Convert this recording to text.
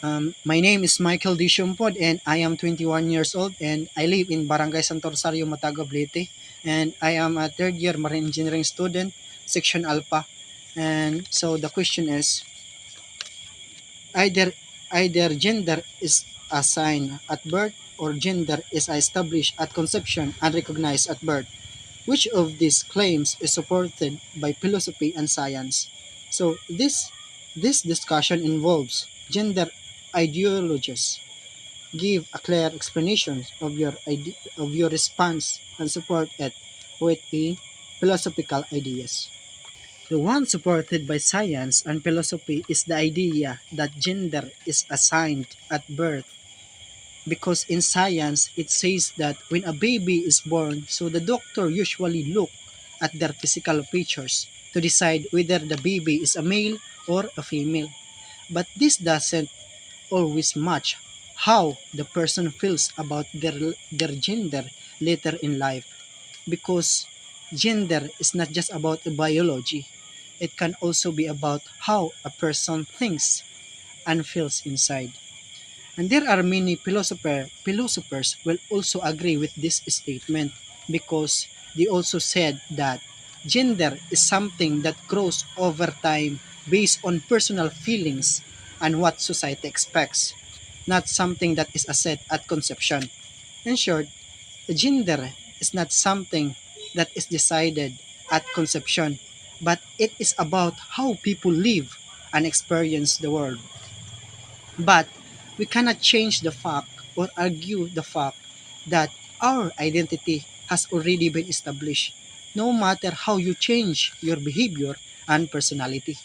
My name is Michael D. Shumpod and I am 21 years old and I live in Barangay Santo Rosario, Matago, Leyte. And I am a third year marine engineering student, section Alpha. And so the question is, either either gender is assigned at birth or gender is established at conception and recognized at birth. Which of these claims is supported by philosophy and science? So this discussion involves gender ideologies. Give a clear explanation of your response and support it with the philosophical ideas. The one supported by science and philosophy is the idea that gender is assigned at birth, because in science it says that when a baby is born, so the doctor usually look at their physical features to decide whether the baby is a male or a female. But this doesn't always match how the person feels about their gender later in life, because gender is not just about biology. It can also be about how a person thinks and feels inside. And there are many philosophers will also agree with this statement, because they also said that gender is something that grows over time based on personal feelings and what society expects, not something that is set at conception. In short, gender is not something that is decided at conception, but it is about how people live and experience the world. But we cannot change the fact or argue the fact that our identity has already been established, no matter how you change your behavior and personality.